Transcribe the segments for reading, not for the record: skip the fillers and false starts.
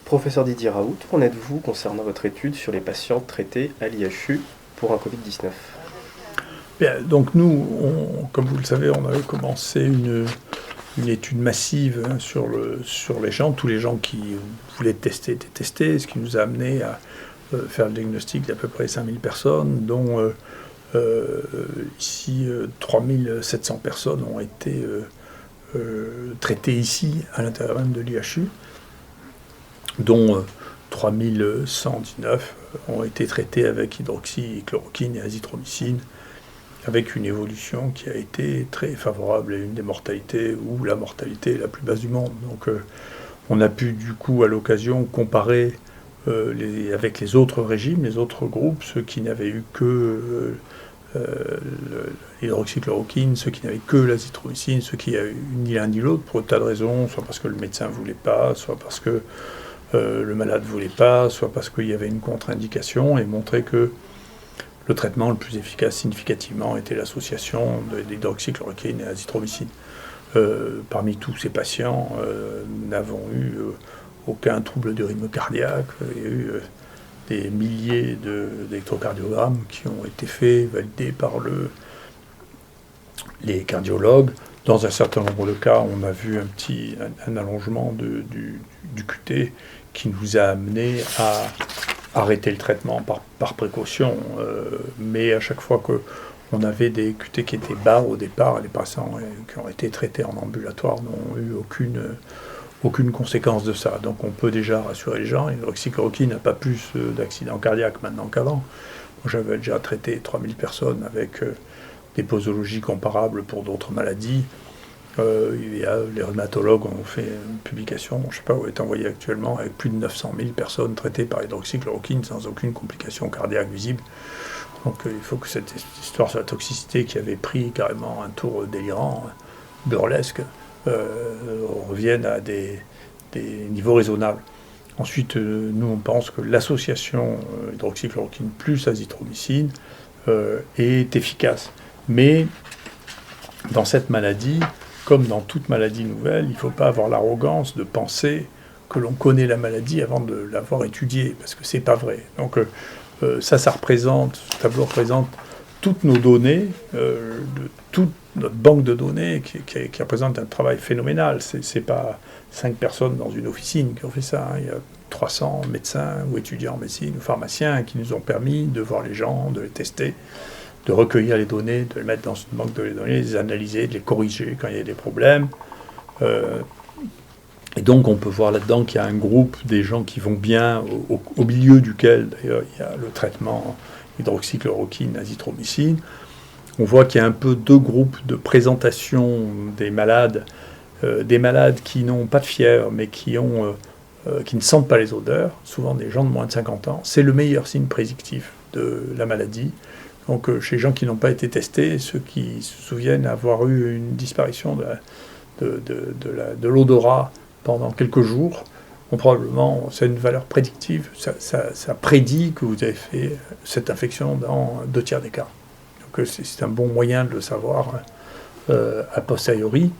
Professeur Didier Raoult, qu'en êtes-vous concernant votre étude sur les patients traités à l'IHU pour un Covid-19? Bien, donc nous, comme vous le savez, on avait commencé une étude massive sur les gens. Tous les gens qui voulaient tester étaient testés, ce qui nous a amené à faire le diagnostic d'à peu près 5000 personnes, dont ici 3700 personnes ont été traitées ici, à l'intérieur même de l'IHU, dont 3119 ont été traités avec hydroxychloroquine et azithromycine, avec une évolution qui a été très favorable et une des mortalités, ou la mortalité la plus basse du monde. Donc on a pu du coup à l'occasion comparer avec les autres régimes, les autres groupes, ceux qui n'avaient eu que l'hydroxychloroquine, ceux qui n'avaient que l'azithromycine, ceux qui n'avaient eu ni l'un ni l'autre pour un tas de raisons, soit parce que le médecin ne voulait pas, soit parce que le malade ne voulait pas, soit parce qu'il y avait une contre-indication, et montrer que le traitement le plus efficace significativement était l'association d'hydroxychloroquine et azithromycine. Parmi tous ces patients, nous n'avons eu aucun trouble du rythme cardiaque. Il y a eu des milliers d'électrocardiogrammes qui ont été faits, validés par les cardiologues. Dans un certain nombre de cas, on a vu un allongement du QT qui nous a amené à arrêter le traitement par précaution. Mais à chaque fois qu'on avait des QT qui étaient bas au départ, les patients qui ont été traités en ambulatoire n'ont eu aucune conséquence de ça. Donc on peut déjà rassurer les gens. L'hydroxychloroquine n'a pas plus d'accidents cardiaques maintenant qu'avant. Moi, j'avais déjà traité 3000 personnes avec des posologies comparables pour d'autres maladies. Les rhumatologues ont fait une publication, je ne sais pas où elle est envoyée actuellement, avec plus de 900 000 personnes traitées par hydroxychloroquine sans aucune complication cardiaque visible. Donc il faut que cette histoire sur la toxicité qui avait pris carrément un tour délirant, burlesque, revienne à des niveaux raisonnables. Ensuite, nous on pense que l'association hydroxychloroquine plus azithromycine est efficace. Mais dans cette maladie, comme dans toute maladie nouvelle, il ne faut pas avoir l'arrogance de penser que l'on connaît la maladie avant de l'avoir étudiée, parce que ce n'est pas vrai. Donc ce tableau représente toutes nos données, toute notre banque de données qui représente un travail phénoménal. Ce n'est pas 5 personnes dans une officine qui ont fait ça. Il y a 300 médecins ou étudiants en médecine ou pharmaciens qui nous ont permis de voir les gens, de les tester, de recueillir les données, de les mettre dans une banque de données, de les analyser, de les corriger quand il y a des problèmes. Et donc on peut voir là-dedans qu'il y a un groupe des gens qui vont bien, au milieu duquel d'ailleurs il y a le traitement hydroxychloroquine, azithromycine. On voit qu'il y a un peu deux groupes de présentation des malades qui n'ont pas de fièvre mais qui ne sentent pas les odeurs, souvent des gens de moins de 50 ans. C'est le meilleur signe prédictif de la maladie. Donc chez les gens qui n'ont pas été testés, ceux qui se souviennent avoir eu une disparition de l'odorat pendant quelques jours, probablement, c'est une valeur prédictive. Ça prédit que vous avez fait cette infection dans 2/3 des cas. Donc c'est un bon moyen de le savoir a posteriori.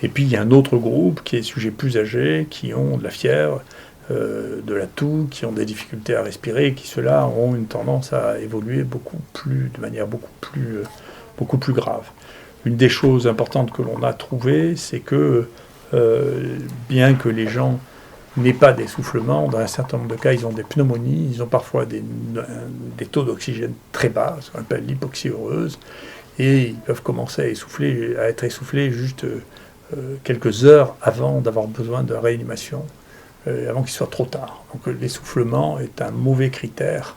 Et puis il y a un autre groupe qui est sujet plus âgés, qui ont de la fièvre, de la toux, qui ont des difficultés à respirer, qui ceux-là auront une tendance à évoluer de manière beaucoup plus grave. Une des choses importantes que l'on a trouvées, c'est que bien que les gens n'aient pas d'essoufflement, dans un certain nombre de cas, ils ont des pneumonies, ils ont parfois des taux d'oxygène très bas, ce qu'on appelle l'hypoxie heureuse, et ils peuvent commencer à être essoufflés juste quelques heures avant d'avoir besoin de réanimation, avant qu'il soit trop tard. Donc l'essoufflement est un mauvais critère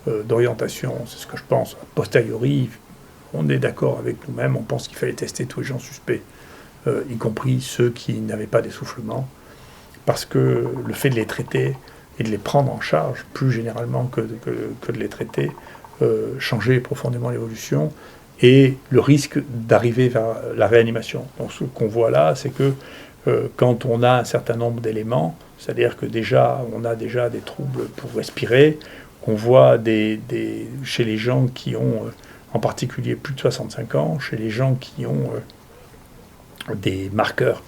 d'orientation, c'est ce que je pense. A posteriori, on est d'accord avec nous-mêmes, on pense qu'il fallait tester tous les gens suspects, y compris ceux qui n'avaient pas d'essoufflement, parce que le fait de les traiter et de les prendre en charge, plus généralement que de les traiter, changeait profondément l'évolution et le risque d'arriver vers la réanimation. Donc ce qu'on voit là, c'est que quand on a un certain nombre d'éléments, c'est-à-dire que on a déjà des troubles pour respirer, on voit chez les gens qui ont en particulier plus de 65 ans, chez les gens qui ont des marqueurs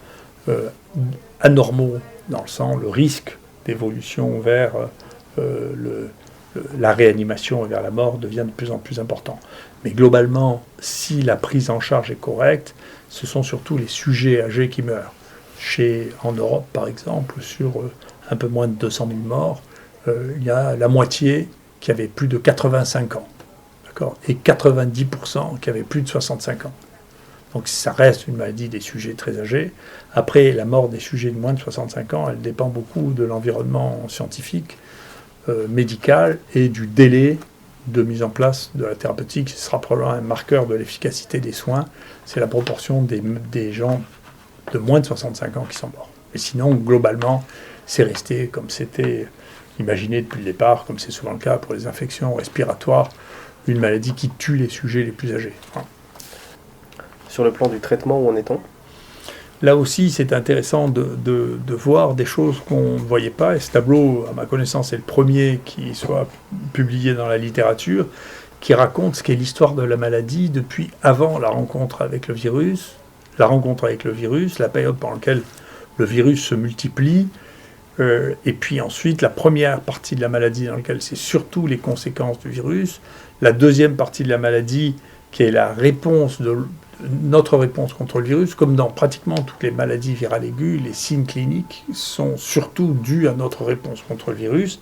anormaux dans le sang, le risque d'évolution vers la réanimation et vers la mort devient de plus en plus important. Mais globalement, si la prise en charge est correcte, ce sont surtout les sujets âgés qui meurent. En Europe, par exemple, sur un peu moins de 200 000 morts, il y a la moitié qui avait plus de 85 ans, d'accord, et 90% qui avaient plus de 65 ans. Donc ça reste une maladie des sujets très âgés. Après, la mort des sujets de moins de 65 ans, elle dépend beaucoup de l'environnement scientifique, médical et du délai de mise en place de la thérapeutique. Ce sera probablement un marqueur de l'efficacité des soins. C'est la proportion des gens de moins de 65 ans qui sont morts. Et sinon, globalement, c'est resté comme c'était imaginé depuis le départ, comme c'est souvent le cas pour les infections respiratoires, une maladie qui tue les sujets les plus âgés. Sur le plan du traitement, où en est-on ? Là aussi, c'est intéressant de voir des choses qu'on ne voyait pas. Et ce tableau, à ma connaissance, est le premier qui soit publié dans la littérature, qui raconte ce qu'est l'histoire de la maladie depuis avant la rencontre avec le virus, la période pendant laquelle le virus se multiplie, et puis ensuite la première partie de la maladie dans laquelle c'est surtout les conséquences du virus, la deuxième partie de la maladie qui est notre réponse contre le virus. Comme dans pratiquement toutes les maladies virales aiguës, les signes cliniques sont surtout dus à notre réponse contre le virus.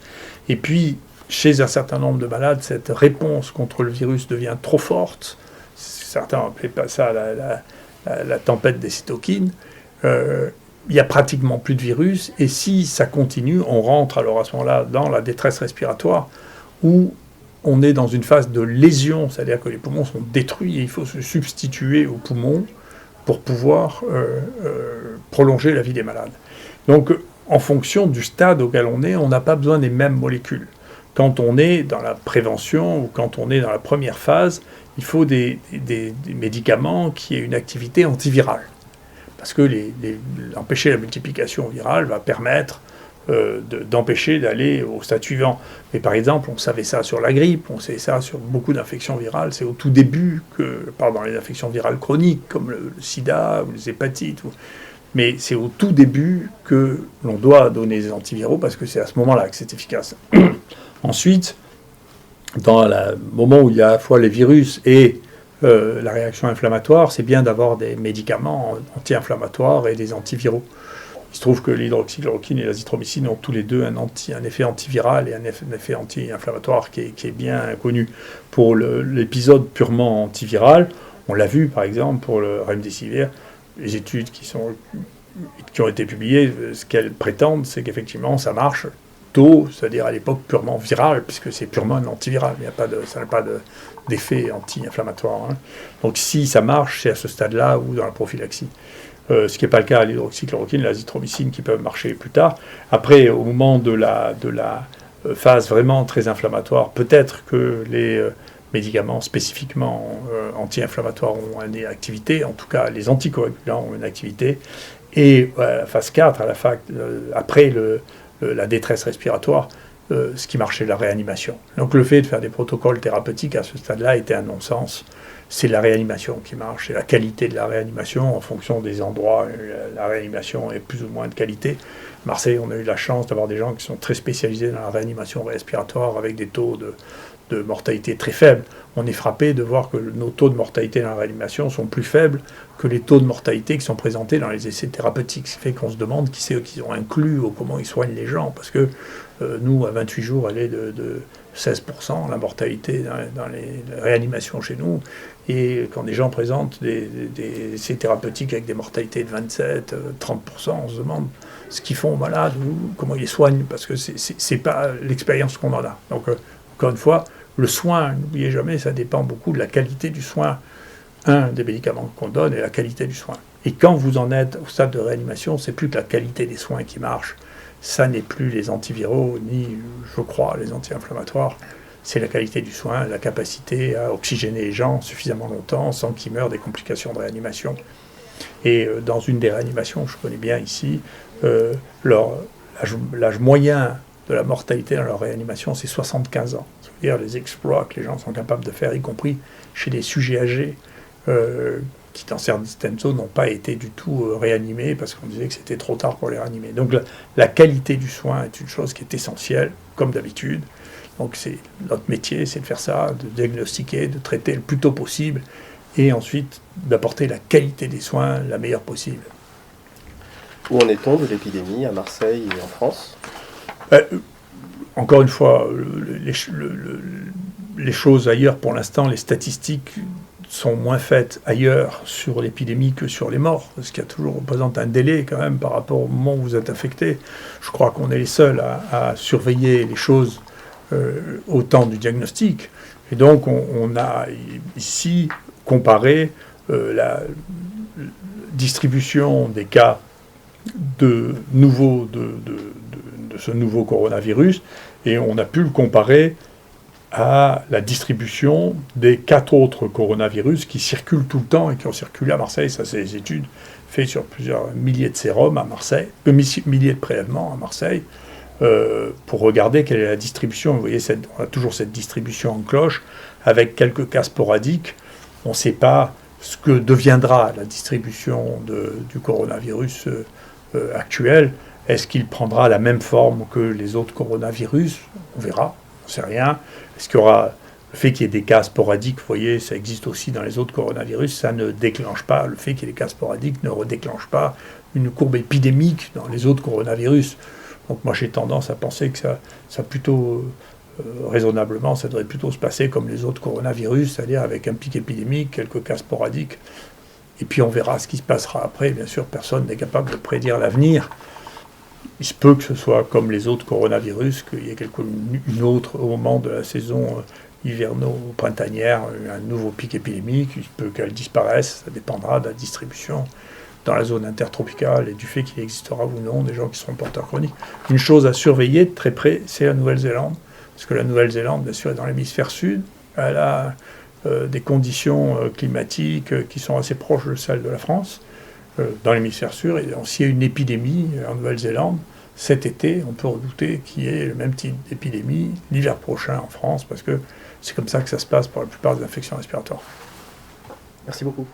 Et puis, chez un certain nombre de malades, cette réponse contre le virus devient trop forte. Certains appellent ça la tempête des cytokines. Il n'y a pratiquement plus de virus. Et si ça continue, on rentre alors à ce moment-là dans la détresse respiratoire, où on est dans une phase de lésion, c'est-à-dire que les poumons sont détruits et il faut se substituer aux poumons pour pouvoir prolonger la vie des malades. Donc, en fonction du stade auquel on est, on n'a pas besoin des mêmes molécules. Quand on est dans la prévention ou quand on est dans la première phase, il faut des médicaments qui aient une activité antivirale. Parce que empêcher la multiplication virale va permettre d'empêcher d'aller au stade suivant. Mais par exemple, on savait ça sur la grippe, on sait ça sur beaucoup d'infections virales. C'est au tout début dans les infections virales chroniques, comme le sida ou les hépatites. Mais c'est au tout début que l'on doit donner des antiviraux, parce que c'est à ce moment-là que c'est efficace. Ensuite, dans le moment où il y a à la fois les virus et la réaction inflammatoire, c'est bien d'avoir des médicaments anti-inflammatoires et des antiviraux. Il se trouve que l'hydroxychloroquine et l'azithromycine ont tous les deux un effet antiviral et un effet anti-inflammatoire qui est bien connu. Pour l'épisode purement antiviral, on l'a vu par exemple pour le remdesivir, les études qui ont été publiées, ce qu'elles prétendent, c'est qu'effectivement ça marche tôt, c'est-à-dire à l'époque purement virale, puisque c'est purement un antiviral, ça n'a pas d'effet anti-inflammatoire. Donc si ça marche, c'est à ce stade-là ou dans la prophylaxie. Ce qui n'est pas le cas à l'hydroxychloroquine, l'azithromycine qui peuvent marcher plus tard. Après, au moment de la phase vraiment très inflammatoire, peut-être que les médicaments spécifiquement anti-inflammatoires ont une activité, en tout cas les anticoagulants ont une activité, et à la phase 4, après la détresse respiratoire, ce qui marchait, la réanimation. Donc le fait de faire des protocoles thérapeutiques à ce stade-là était un non-sens. C'est la réanimation qui marche, c'est la qualité de la réanimation en fonction des endroits. La réanimation est plus ou moins de qualité. À Marseille, on a eu la chance d'avoir des gens qui sont très spécialisés dans la réanimation respiratoire avec des taux de mortalité très faibles. On est frappé de voir que nos taux de mortalité dans la réanimation sont plus faibles que les taux de mortalité qui sont présentés dans les essais thérapeutiques. Ce qui fait qu'on se demande qui c'est qu'ils ont inclus ou comment ils soignent les gens, parce que nous, à 28 jours, elle est de 16%, la mortalité dans les réanimations chez nous. Et quand des gens présentent des essais thérapeutiques avec des mortalités de 27, 30%, on se demande ce qu'ils font aux malades ou comment ils les soignent, parce que c'est pas l'expérience qu'on en a. Donc, encore une fois, le soin, n'oubliez jamais, ça dépend beaucoup de la qualité du soin, des médicaments qu'on donne et la qualité du soin. Et quand vous en êtes au stade de réanimation, c'est plus que la qualité des soins qui marche. Ça n'est plus les antiviraux, ni, je crois, les anti-inflammatoires. C'est la qualité du soin, la capacité à oxygéner les gens suffisamment longtemps sans qu'ils meurent des complications de réanimation. Et dans une des réanimations que je connais bien ici, l'âge moyen de la mortalité dans leur réanimation, c'est 75 ans. C'est-à-dire les exploits que les gens sont capables de faire, y compris chez des sujets âgés, qui dans certaines zones n'ont pas été du tout réanimés parce qu'on disait que c'était trop tard pour les réanimer. Donc la qualité du soin est une chose qui est essentielle, comme d'habitude. Donc c'est notre métier, c'est de faire ça, de diagnostiquer, de traiter le plus tôt possible, et ensuite d'apporter la qualité des soins la meilleure possible. Où en est-on de l'épidémie à Marseille et en France ? Encore une fois, les choses ailleurs, pour l'instant, les statistiques sont moins faites ailleurs sur l'épidémie que sur les morts, ce qui représente un délai quand même par rapport au moment où vous êtes affecté. Je crois qu'on est les seuls à surveiller les choses au temps du diagnostic. Et donc on a ici comparé la distribution des cas de ce nouveau coronavirus, et on a pu le comparer à la distribution des 4 autres coronavirus qui circulent tout le temps et qui ont circulé à Marseille. Ça, c'est des études faites sur plusieurs milliers de sérums à Marseille, milliers de prélèvements à Marseille, pour regarder quelle est la distribution. Vous voyez, on a toujours cette distribution en cloche, avec quelques cas sporadiques. On ne sait pas ce que deviendra la distribution du coronavirus actuel. Est-ce qu'il prendra la même forme que les autres coronavirus ? On verra, on ne sait rien. Est-ce qu'il y aura le fait qu'il y ait des cas sporadiques, vous voyez, ça existe aussi dans les autres coronavirus, ça ne déclenche pas, le fait qu'il y ait des cas sporadiques ne redéclenche pas une courbe épidémique dans les autres coronavirus. Donc moi j'ai tendance à penser que ça plutôt, raisonnablement, ça devrait plutôt se passer comme les autres coronavirus, c'est-à-dire avec un pic épidémique, quelques cas sporadiques, et puis on verra ce qui se passera après. Bien sûr, personne n'est capable de prédire l'avenir. Il se peut que ce soit comme les autres coronavirus, qu'il y ait une autre, au moment de la saison hiverno-printanière, un nouveau pic épidémique. Il se peut qu'elle disparaisse, ça dépendra de la distribution dans la zone intertropicale et du fait qu'il existera ou non des gens qui seront porteurs chroniques. Une chose à surveiller de très près, c'est la Nouvelle-Zélande, parce que la Nouvelle-Zélande, bien sûr, est dans l'hémisphère sud. Elle a des conditions climatiques qui sont assez proches de celles de la France, dans l'hémisphère sud. Et s'il y a une épidémie en Nouvelle-Zélande, cet été, on peut redouter qu'il y ait le même type d'épidémie l'hiver prochain en France, parce que c'est comme ça que ça se passe pour la plupart des infections respiratoires. Merci beaucoup.